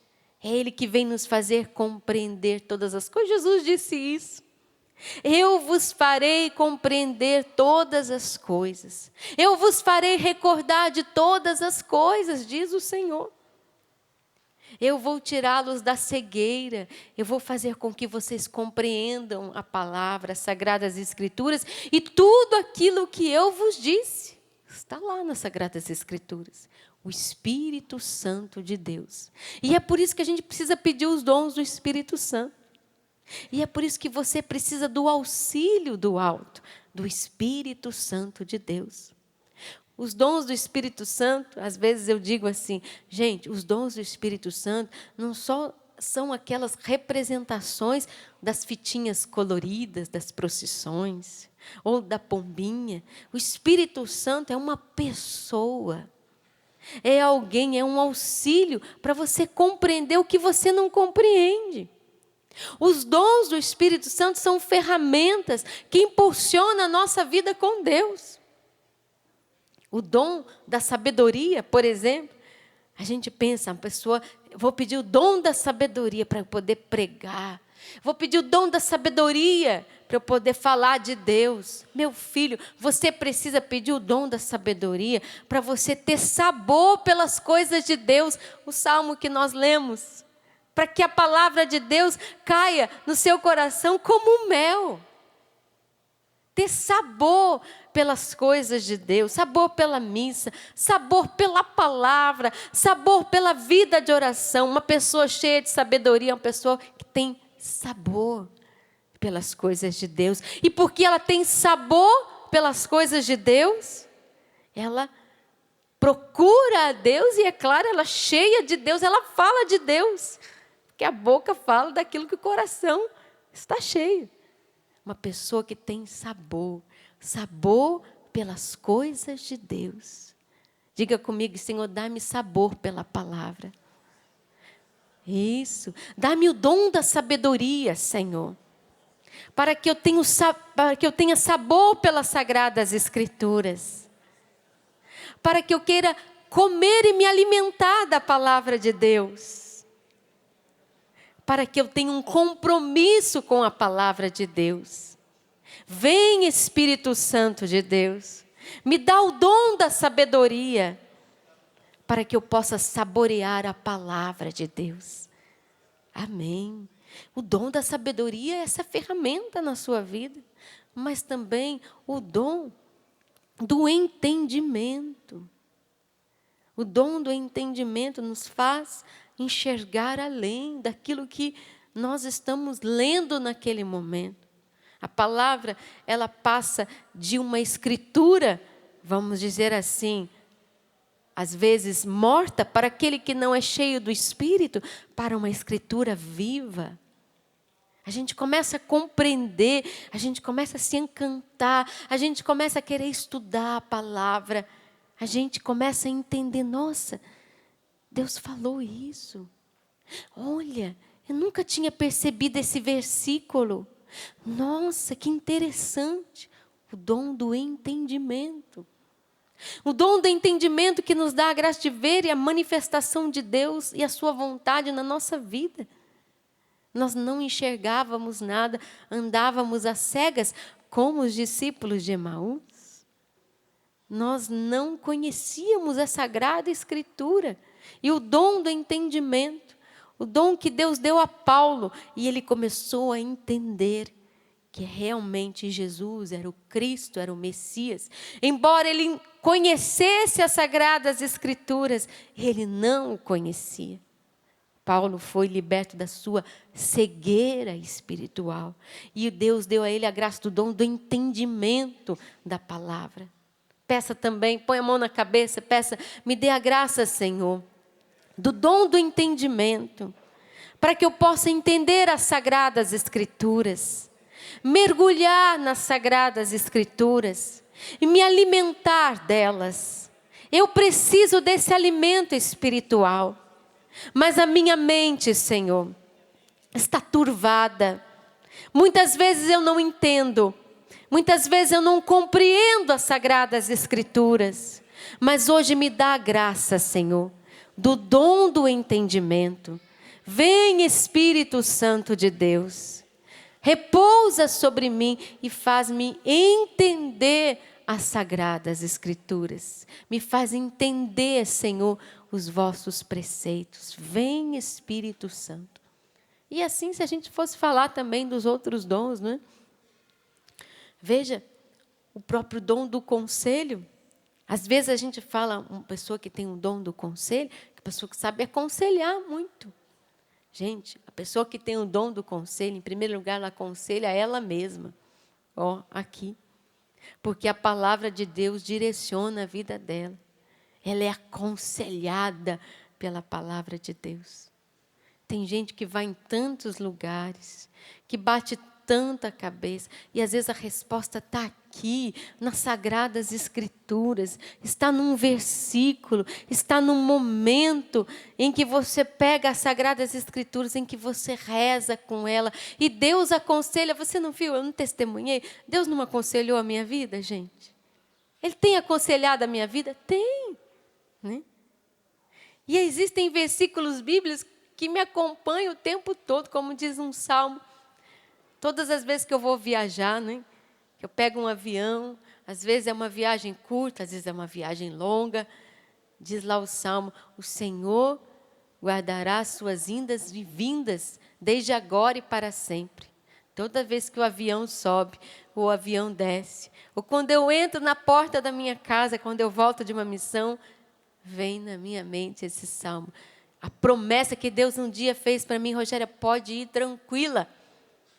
Speaker 2: É Ele que vem nos fazer compreender todas as coisas. Jesus disse isso. Eu vos farei compreender todas as coisas. Eu vos farei recordar de todas as coisas, diz o Senhor. Eu vou tirá-los da cegueira. Eu vou fazer com que vocês compreendam a palavra, as Sagradas Escrituras e tudo aquilo que eu vos disse. Está lá nas Sagradas Escrituras. O Espírito Santo de Deus. E é por isso que a gente precisa pedir os dons do Espírito Santo. E é por isso que você precisa do auxílio do alto, do Espírito Santo de Deus. Os dons do Espírito Santo, às vezes eu digo assim, gente, os dons do Espírito Santo não só são aquelas representações das fitinhas coloridas, das procissões, ou da pombinha. O Espírito Santo é uma pessoa, é alguém, é um auxílio para você compreender o que você não compreende. Os dons do Espírito Santo são ferramentas que impulsionam a nossa vida com Deus. O dom da sabedoria, por exemplo, a gente pensa, a pessoa, vou pedir o dom da sabedoria para eu poder pregar. Vou pedir o dom da sabedoria para eu poder falar de Deus. Meu filho, você precisa pedir o dom da sabedoria para você ter sabor pelas coisas de Deus. O salmo que nós lemos. Para que a palavra de Deus caia no seu coração como mel. Ter sabor pelas coisas de Deus, sabor pela missa, sabor pela palavra, sabor pela vida de oração. Uma pessoa cheia de sabedoria é uma pessoa que tem sabor pelas coisas de Deus. E porque ela tem sabor pelas coisas de Deus, ela procura a Deus e, é claro, ela cheia de Deus, ela fala de Deus. Porque a boca fala daquilo que o coração está cheio. Uma pessoa que tem sabor pelas coisas de Deus. Diga comigo, Senhor, dá-me sabor pela palavra. Isso, dá-me o dom da sabedoria, Senhor. Para que eu tenha sabor pelas Sagradas Escrituras. Para que eu queira comer e me alimentar da palavra de Deus. Para que eu tenha um compromisso com a palavra de Deus. Vem, Espírito Santo de Deus, me dá o dom da sabedoria, para que eu possa saborear a palavra de Deus. Amém. O dom da sabedoria é essa ferramenta na sua vida, mas também o dom do entendimento. O dom do entendimento nos faz enxergar além daquilo que nós estamos lendo naquele momento. A palavra, ela passa de uma escritura, vamos dizer assim, às vezes morta, para aquele que não é cheio do Espírito, para uma escritura viva. A gente começa a compreender, a gente começa a se encantar, a gente começa a querer estudar a palavra, a gente começa a entender, nossa, Deus falou isso. Olha, eu nunca tinha percebido esse versículo. Nossa, que interessante. O dom do entendimento. O dom do entendimento que nos dá a graça de ver a manifestação de Deus e a sua vontade na nossa vida. Nós não enxergávamos nada, andávamos às cegas como os discípulos de Emaús. Nós não conhecíamos a Sagrada Escritura. E o dom do entendimento, o dom que Deus deu a Paulo, e ele começou a entender que realmente Jesus era o Cristo, era o Messias. Embora ele conhecesse as Sagradas Escrituras, ele não o conhecia. Paulo foi liberto da sua cegueira espiritual. E Deus deu a ele a graça do dom do entendimento da palavra. Peça também, põe a mão na cabeça, peça, me dê a graça, Senhor, do dom do entendimento, para que eu possa entender as Sagradas Escrituras, mergulhar nas Sagradas Escrituras e me alimentar delas. Eu preciso desse alimento espiritual, mas a minha mente, Senhor, está turvada. Muitas vezes eu não entendo, muitas vezes eu não compreendo as Sagradas Escrituras, mas hoje me dá a graça, Senhor, do dom do entendimento. Vem, Espírito Santo de Deus, repousa sobre mim e faz-me entender as Sagradas Escrituras. Me faz entender, Senhor, os vossos preceitos. Vem, Espírito Santo. E assim, se a gente fosse falar também dos outros dons, não é? Veja, o próprio dom do conselho. Às vezes a gente fala, uma pessoa que tem um dom do conselho, que a pessoa que sabe aconselhar muito. Gente, a pessoa que tem o dom do conselho, em primeiro lugar, ela aconselha ela mesma. Ó, aqui. Porque a palavra de Deus direciona a vida dela. Ela é aconselhada pela palavra de Deus. Tem gente que vai em tantos lugares, que bate tanta cabeça, e às vezes a resposta está aqui, nas Sagradas Escrituras, está num versículo, está num momento em que você pega as Sagradas Escrituras, em que você reza com ela, e Deus aconselha. Você não viu? Eu não testemunhei. Deus não aconselhou a minha vida, gente? Ele tem aconselhado a minha vida? Tem. Né? E existem versículos bíblicos que me acompanham o tempo todo, como diz um salmo. Todas as vezes que eu vou viajar, né, que eu pego um avião, às vezes é uma viagem curta, às vezes é uma viagem longa, diz lá o salmo: o Senhor guardará as suas indas e vindas, desde agora e para sempre. Toda vez que o avião sobe, o avião desce, ou quando eu entro na porta da minha casa, quando eu volto de uma missão, vem na minha mente esse salmo. A promessa que Deus um dia fez para mim: Rogéria, pode ir tranquila.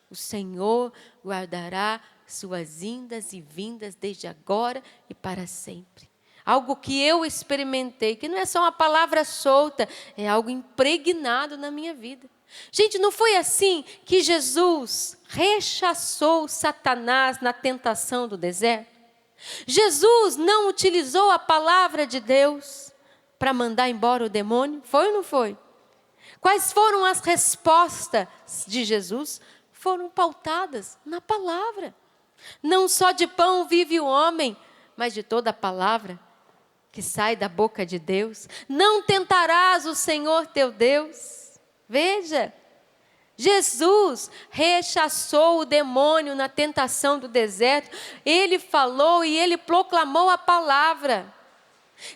Speaker 2: O Senhor guardará suas indas e vindas desde agora e para sempre. Algo que eu experimentei, que não é só uma palavra solta, é algo impregnado na minha vida. Gente, não foi assim que Jesus rechaçou Satanás na tentação do deserto? Jesus não utilizou a palavra de Deus para mandar embora o demônio? Foi ou não foi? Quais foram as respostas de Jesus? Foram pautadas na palavra. Não só de pão vive o homem, mas de toda a palavra que sai da boca de Deus. Não tentarás o Senhor teu Deus. Veja, Jesus rechaçou o demônio na tentação do deserto. Ele falou e ele proclamou a palavra.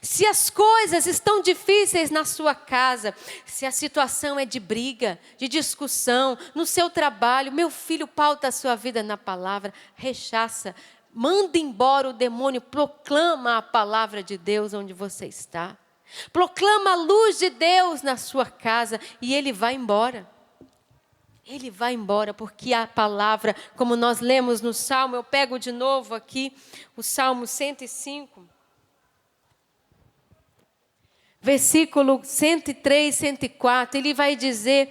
Speaker 2: Se as coisas estão difíceis na sua casa, se a situação é de briga, de discussão, no seu trabalho, meu filho, pauta a sua vida na palavra, rechaça, manda embora o demônio, proclama a palavra de Deus onde você está. Proclama a luz de Deus na sua casa e ele vai embora. Ele vai embora porque a palavra, como nós lemos no Salmo, eu pego de novo aqui o Salmo 105. Versículo 103, 104, ele vai dizer: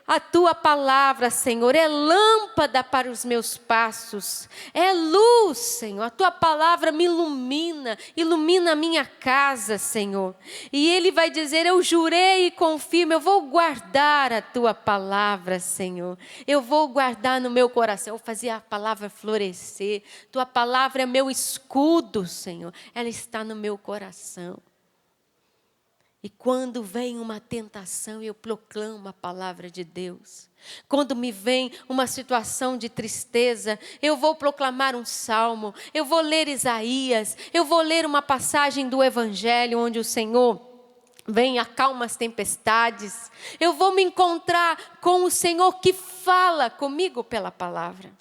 Speaker 2: a tua palavra, Senhor, é lâmpada para os meus passos, é luz, Senhor, a tua palavra me ilumina, ilumina a minha casa, Senhor. E ele vai dizer: eu jurei e confirmo, eu vou guardar a tua palavra, Senhor, eu vou guardar no meu coração, eu vou fazer a palavra florescer, tua palavra é meu escudo, Senhor, ela está no meu coração. E quando vem uma tentação, eu proclamo a palavra de Deus. Quando me vem uma situação de tristeza, eu vou proclamar um salmo, eu vou ler Isaías, eu vou ler uma passagem do Evangelho, onde o Senhor vem, acalma as tempestades. Eu vou me encontrar com o Senhor que fala comigo pela palavra.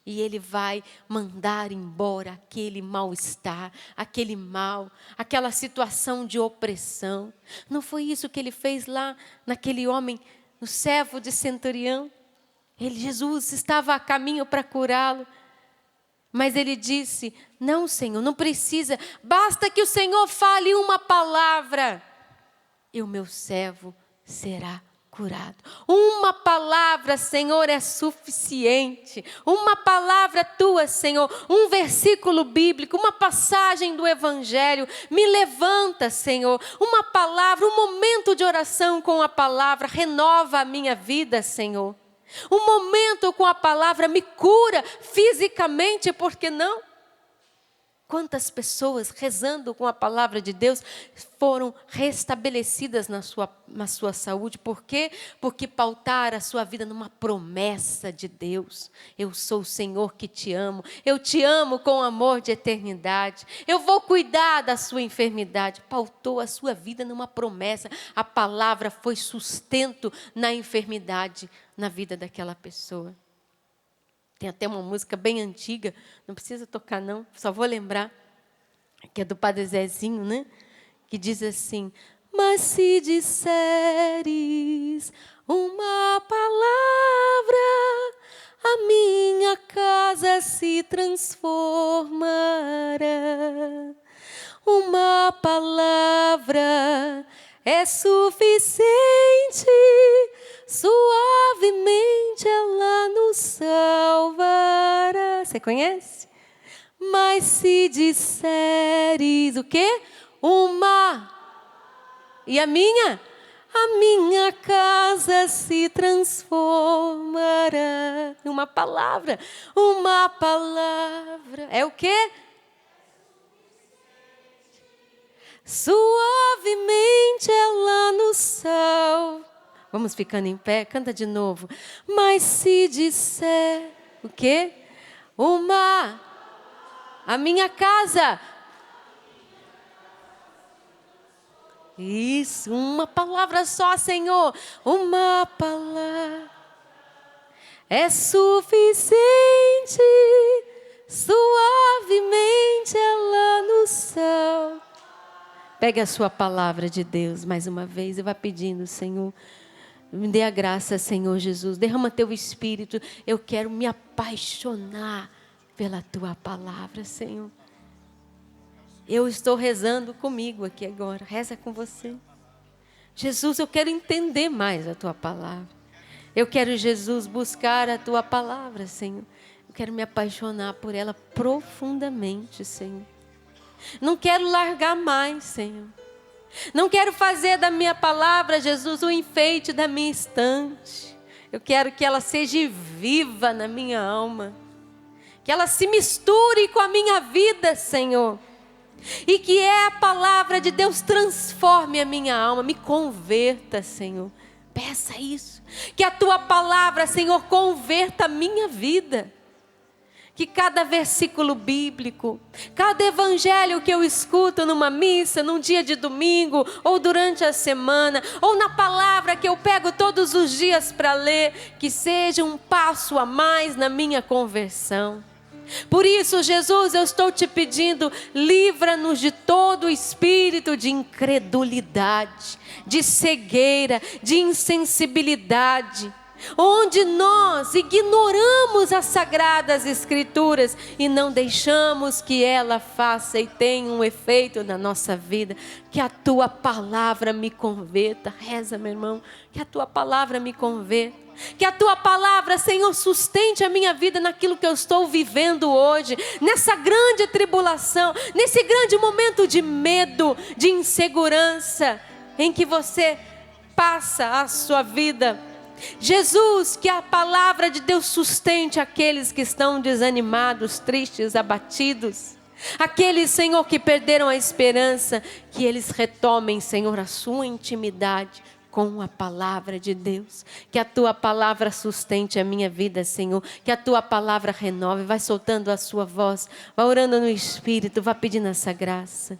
Speaker 2: E Ele vai mandar embora aquele mal-estar, aquele mal, aquela situação de opressão. Não foi isso que Ele fez lá naquele homem, no servo de centurião? Jesus estava a caminho para curá-lo. Mas Ele disse: não, Senhor, não precisa. Basta que o Senhor fale uma palavra e o meu servo será curado. Uma palavra, Senhor, é suficiente. Uma palavra tua, Senhor, um versículo bíblico, uma passagem do Evangelho, me levanta, Senhor. Uma palavra, um momento de oração com a palavra, renova a minha vida, Senhor. Um momento com a palavra me cura fisicamente, por que não? Quantas pessoas rezando com a palavra de Deus foram restabelecidas na sua saúde? Por quê? Porque pautaram a sua vida numa promessa de Deus. Eu sou o Senhor que te amo. Eu te amo com amor de eternidade. Eu vou cuidar da sua enfermidade. Pautou a sua vida numa promessa. A palavra foi sustento na enfermidade, na vida daquela pessoa. Tem até uma música bem antiga, não precisa tocar não, só vou lembrar. que é do Padre Zezinho, né? Que diz assim: mas se disseres uma palavra, a minha casa se transformará. Uma palavra é suficiente, suavemente ela nos salvará. Você conhece? Mas se disseres o quê? Uma. E a minha? A minha casa se transformará. Uma palavra. Uma palavra. É o quê? Suavemente ela nos salva. Vamos ficando em pé, canta de novo. Mas se disser o quê? Uma. A minha casa. Isso, uma palavra só, Senhor. Uma palavra é suficiente, suavemente ela nos salva. Pegue a sua palavra de Deus mais uma vez e vá pedindo, Senhor, me dê a graça, Senhor Jesus. Derrama teu Espírito. Eu quero me apaixonar pela tua palavra, Senhor. Eu estou rezando comigo aqui agora. Reza com você. Jesus, eu quero entender mais a tua palavra. Eu quero, Jesus, buscar a tua palavra, Senhor. Eu quero me apaixonar por ela profundamente, Senhor. Não quero largar mais, Senhor. Não quero fazer da minha palavra, Jesus, o enfeite da minha estante. Eu quero que ela seja viva na minha alma. Que ela se misture com a minha vida, Senhor. E que a palavra de Deus transforme a minha alma, me converta, Senhor. Peça isso. Que a tua palavra, Senhor, converta a minha vida. Que cada versículo bíblico, cada evangelho que eu escuto numa missa, num dia de domingo, ou durante a semana, ou na palavra que eu pego todos os dias para ler, que seja um passo a mais na minha conversão. Por isso, Jesus, eu estou te pedindo, livra-nos de todo espírito de incredulidade, de cegueira, de insensibilidade, onde nós ignoramos as sagradas escrituras e não deixamos que ela faça e tenha um efeito na nossa vida. Que a tua palavra me converta. Reza, meu irmão, que a tua palavra me converta. Que a tua palavra, Senhor, sustente a minha vida naquilo que eu estou vivendo hoje, nessa grande tribulação, nesse grande momento de medo, de insegurança, em que você passa a sua vida. Jesus, que a palavra de Deus sustente aqueles que estão desanimados, tristes, abatidos. Aqueles, Senhor, que perderam a esperança, que eles retomem, Senhor, a sua intimidade com a palavra de Deus. Que a tua palavra sustente a minha vida, Senhor. Que a tua palavra renove. Vai soltando a sua voz. Vai orando no Espírito. Vai pedindo essa graça.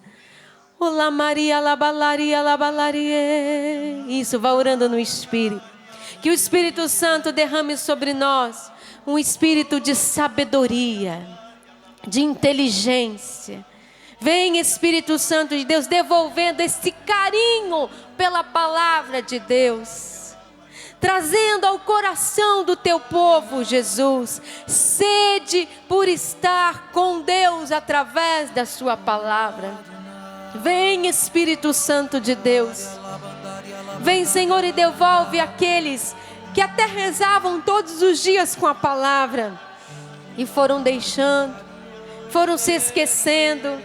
Speaker 2: Olá Maria, labalaria, labalarie. Isso, vai orando no Espírito. Que o Espírito Santo derrame sobre nós um espírito de sabedoria, de inteligência. Vem, Espírito Santo de Deus, devolvendo esse carinho pela palavra de Deus, trazendo ao coração do teu povo, Jesus, sede por estar com Deus através da sua palavra. Vem, Espírito Santo de Deus. Vem, Senhor, e devolve aqueles que até rezavam todos os dias com a palavra e foram deixando, foram se esquecendo,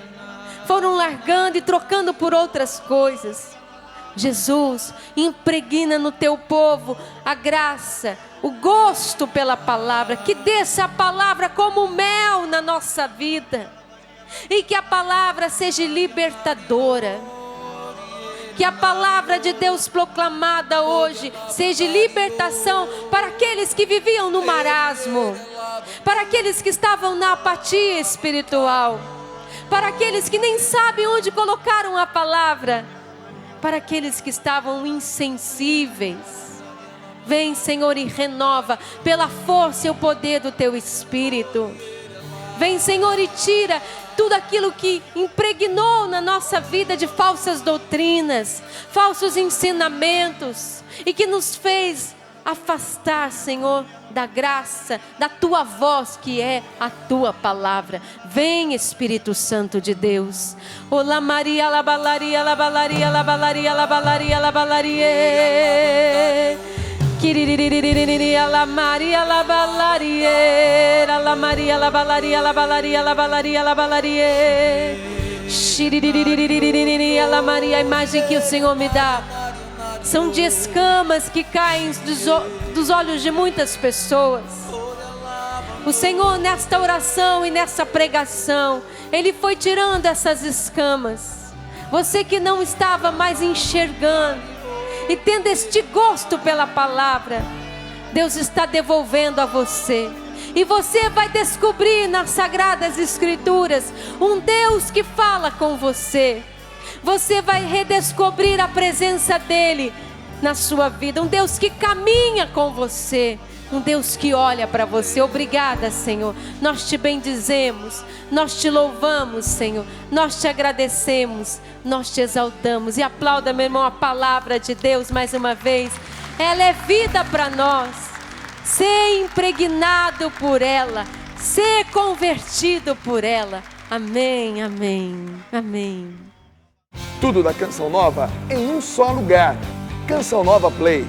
Speaker 2: foram largando e trocando por outras coisas. Jesus, impregna no teu povo a graça, o gosto pela palavra, que desça a palavra como mel na nossa vida, e que a palavra seja libertadora. Que a palavra de Deus proclamada hoje seja libertação para aqueles que viviam no marasmo, para aqueles que estavam na apatia espiritual, para aqueles que nem sabem onde colocaram a palavra, para aqueles que estavam insensíveis. Vem, Senhor, e renova pela força e o poder do teu Espírito. Vem, Senhor, e tira tudo aquilo que impregnou na nossa vida de falsas doutrinas, falsos ensinamentos, e que nos fez afastar, Senhor, da graça, da Tua voz, que é a Tua palavra. Vem, Espírito Santo de Deus. Olá Maria, labalaria, labalaria, labalaria, labalaria, labalaria. Kiriririririria, la Maria, labalaria, la Maria, labalaria, labalaria, labalaria, labalaria. Shiririririria, la Maria, a imagem que o Senhor me dá são de escamas que caem dos olhos de muitas pessoas. O Senhor, nesta oração e nessa pregação, Ele foi tirando essas escamas. Você que não estava mais enxergando e tendo este gosto pela palavra, Deus está devolvendo a você. E você vai descobrir nas Sagradas Escrituras um Deus que fala com você. Você vai redescobrir a presença dEle na sua vida. Um Deus que caminha com você. Um Deus que olha para você. Obrigada, Senhor. Nós te bendizemos. Nós te louvamos, Senhor. Nós te agradecemos. Nós te exaltamos. E aplauda, meu irmão, a palavra de Deus mais uma vez. Ela é vida para nós. Ser impregnado por ela. Ser convertido por ela. Amém, amém, amém.
Speaker 1: Tudo da Canção Nova em um só lugar. Canção Nova Play.